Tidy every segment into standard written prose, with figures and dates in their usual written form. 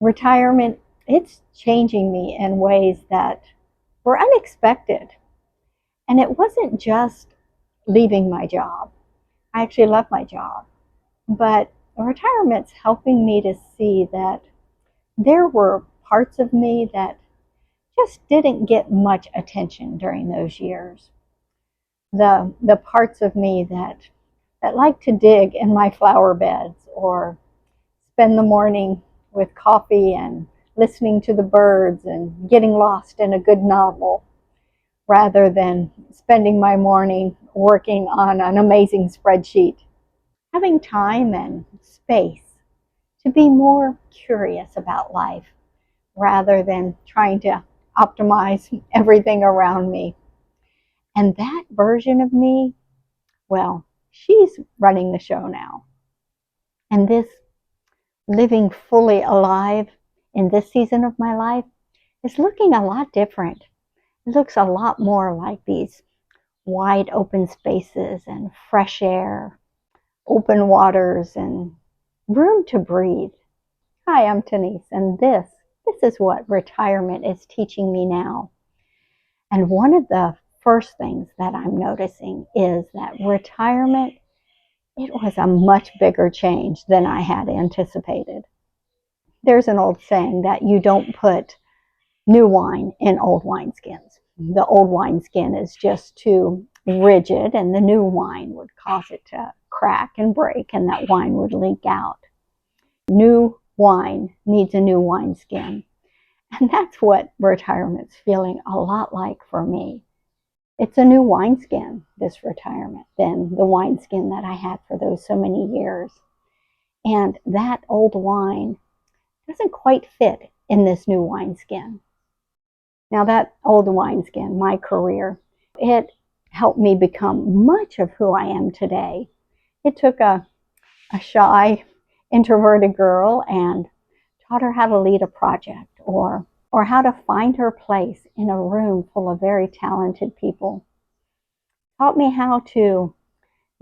Retirement, it's changing me in ways that were unexpected. And it wasn't just leaving my job. I actually love my job. But retirement's helping me to see that there were parts of me that just didn't get much attention during those years. The parts of me that like to dig in my flower beds or spend the morning with coffee and listening to the birds and getting lost in a good novel rather than spending my morning working on an amazing spreadsheet. Having time and space to be more curious about life rather than trying to optimize everything around me. And that version of me, well, she's running the show now. And this living fully alive in this season of my life is looking a lot different. It looks a lot more like these wide open spaces and fresh air, open waters, and room to breathe. Hi, I'm Denise, and this is what retirement is teaching me now. And one of the first things that I'm noticing is that retirement, it was a much bigger change than I had anticipated. There's an old saying that you don't put new wine in old wineskins. The old wineskin is just too rigid, and the new wine would cause it to crack and break, and that wine would leak out. New wine needs a new wineskin. And that's what retirement's feeling a lot like for me. It's a new wineskin, this retirement, than the wineskin that I had for those so many years. And that old wine doesn't quite fit in this new wineskin. Now, that old wineskin, my career, it helped me become much of who I am today. It took a shy, introverted girl and taught her how to lead a project or how to find her place in a room full of very talented people. Taught me how to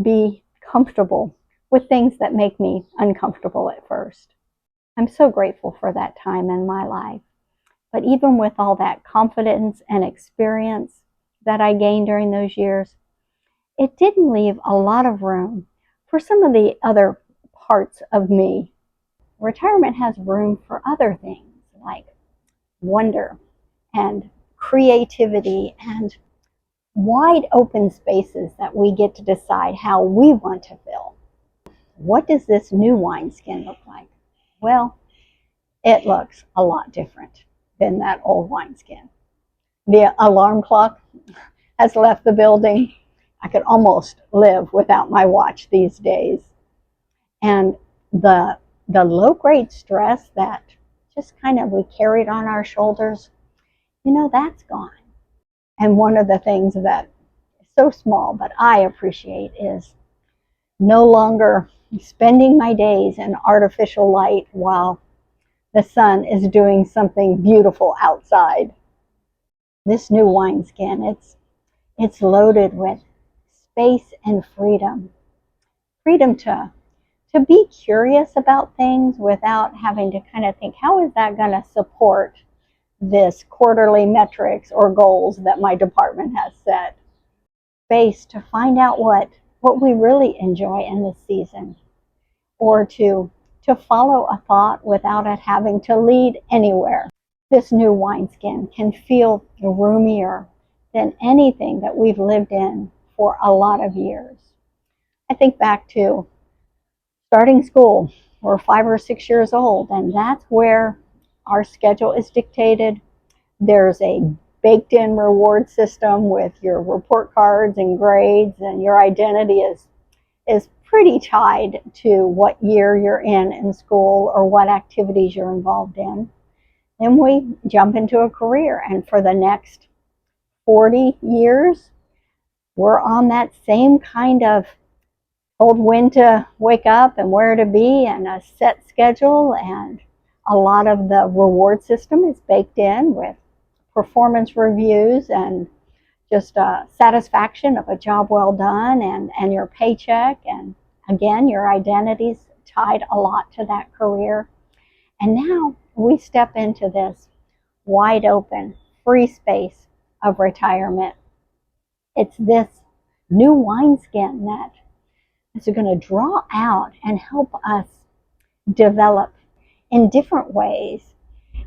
be comfortable with things that make me uncomfortable at first. I'm so grateful for that time in my life. But even with all that confidence and experience that I gained during those years, it didn't leave a lot of room for some of the other parts of me. Retirement has room for other things like wonder and creativity and wide open spaces that we get to decide how we want to fill. What does this new wineskin look like? Well, it looks a lot different than that old wineskin. The alarm clock has left the building. I could almost live without my watch these days. And the low-grade stress that just kind of we carried on our shoulders, that's gone. And one of the things that is so small but I appreciate is no longer spending my days in artificial light while the sun is doing something beautiful outside. This new wineskin, it's loaded with space and freedom. Freedom to be curious about things without having to kind of think, how is that going to support this quarterly metrics or goals that my department has set? Space to find out what we really enjoy in this season, or to follow a thought without it having to lead anywhere. This new wineskin can feel roomier than anything that we've lived in for a lot of years. I think back to starting school. We're 5 or 6 years old, and that's where our schedule is dictated. There's a baked-in reward system with your report cards and grades, and your identity is pretty tied to what year you're in school or what activities you're involved in. Then we jump into a career, and for the next 40 years, we're on that same kind of told when to wake up and where to be and a set schedule, and a lot of the reward system is baked in with performance reviews and just satisfaction of a job well done and your paycheck, and again your identity's tied a lot to that career. And now we step into this wide open, free space of retirement. It's this new wineskin that is going to draw out and help us develop in different ways.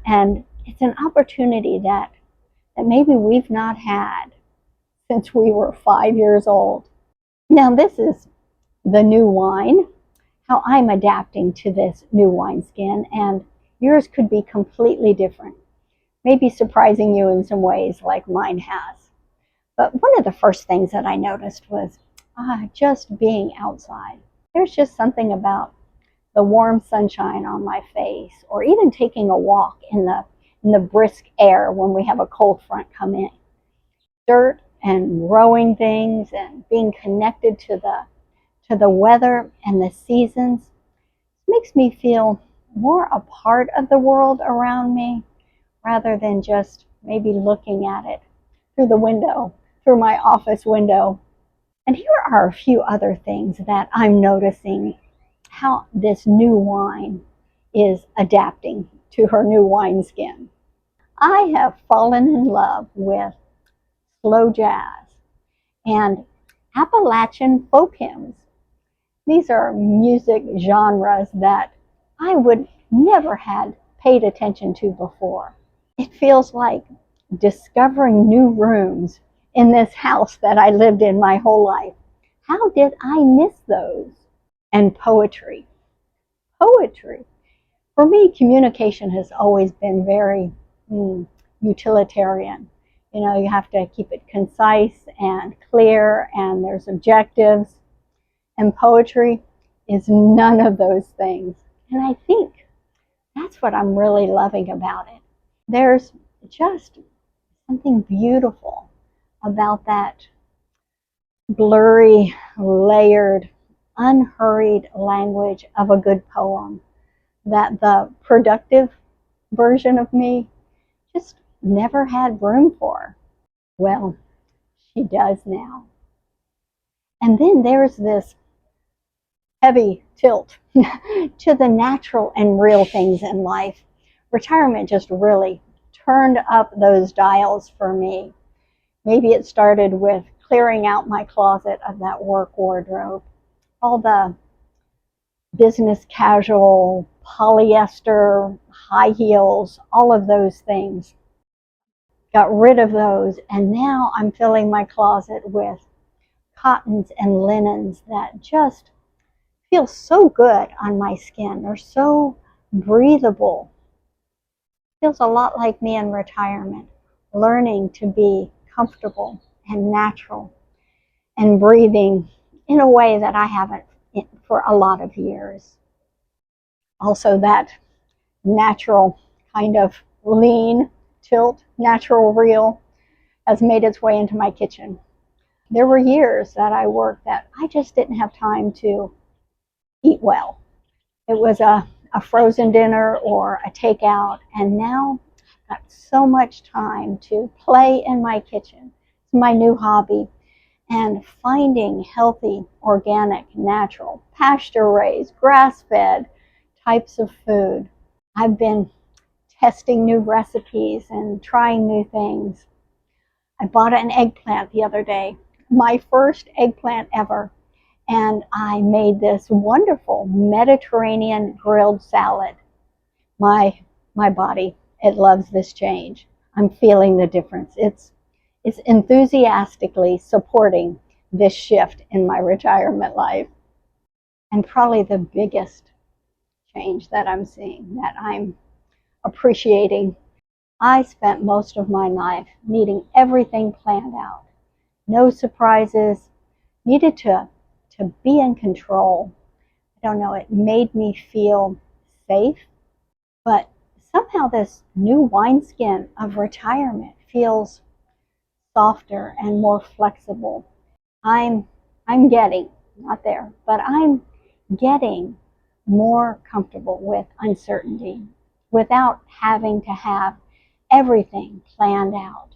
And it's an opportunity that maybe we've not had since we were 5 years old. Now, this is the new wine, how I'm adapting to this new wineskin, and yours could be completely different, maybe surprising you in some ways like mine has. But one of the first things that I noticed was just being outside. There's just something about the warm sunshine on my face, or even taking a walk in the brisk air when we have a cold front come in. Dirt and growing things and being connected to the weather and the seasons makes me feel more a part of the world around me rather than just maybe looking at it through the window, through my office window. And here are a few other things that I'm noticing how this new wine is adapting to her new wineskin. I have fallen in love with slow jazz and Appalachian folk hymns. These are music genres that I would never had paid attention to before. It feels like discovering new rooms in this house that I lived in my whole life. How did I miss those? And poetry. Poetry. For me, communication has always been very utilitarian. You know, you have to keep it concise and clear, and there's objectives. And poetry is none of those things. And I think that's what I'm really loving about it. There's just something beautiful about that blurry, layered, unhurried language of a good poem that the productive version of me just never had room for. Well, she does now. And then there's this heavy tilt to the natural and real things in life. Retirement just really turned up those dials for me. Maybe it started with clearing out my closet of that work wardrobe, all the business casual, polyester, high heels, all of those things. Got rid of those, and now I'm filling my closet with cottons and linens that just feel so good on my skin. They're so breathable. Feels a lot like me in retirement, learning to be comfortable and natural and breathing in a way that I haven't for a lot of years. Also, that natural kind of lean tilt, natural real, has made its way into my kitchen. There were years that I worked that I just didn't have time to eat well. It was a frozen dinner or a takeout, and now I've got so much time to play in my kitchen. It's my new hobby, and finding healthy, organic, natural, pasture-raised, grass-fed types of food. I've been testing new recipes and trying new things. I bought an eggplant the other day, my first eggplant ever, and I made this wonderful Mediterranean grilled salad. My body, it loves this change. I'm feeling the difference. It's enthusiastically supporting this shift in my retirement life. And probably the biggest change that I'm seeing, that I'm appreciating. I spent most of my life needing everything planned out. No surprises, needed to be in control. I don't know, it made me feel safe, but somehow this new wineskin of retirement feels softer and more flexible. I'm getting, not there, but I'm getting more comfortable with uncertainty without having to have everything planned out.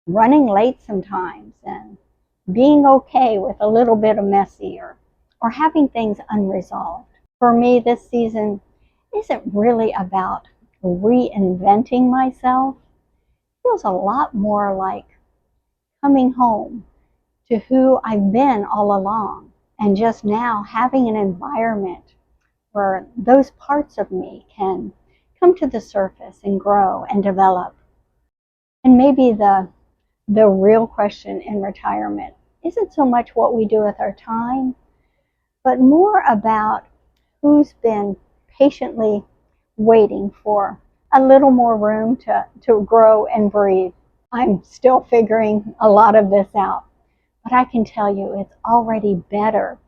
Running late sometimes and being okay with a little bit of messy or having things unresolved. For me, this season isn't really about reinventing myself. It feels a lot more like coming home to who I've been all along, and just now having an environment where those parts of me can come to the surface and grow and develop. And maybe the real question in retirement isn't so much what we do with our time, but more about who's been patiently waiting for a little more room to grow and breathe. I'm still figuring a lot of this out, but I can tell you it's already better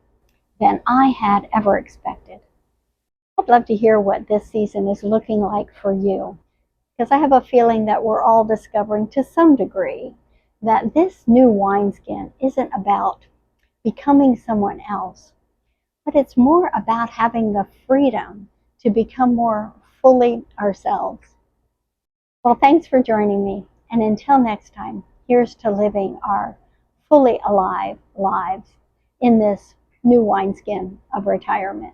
than I had ever expected. I'd love to hear what this season is looking like for you, because I have a feeling that we're all discovering to some degree that this new wineskin isn't about becoming someone else, but it's more about having the freedom to become more fully ourselves. Well, thanks for joining me, and until next time, here's to living our fully alive lives in this new wineskin of retirement.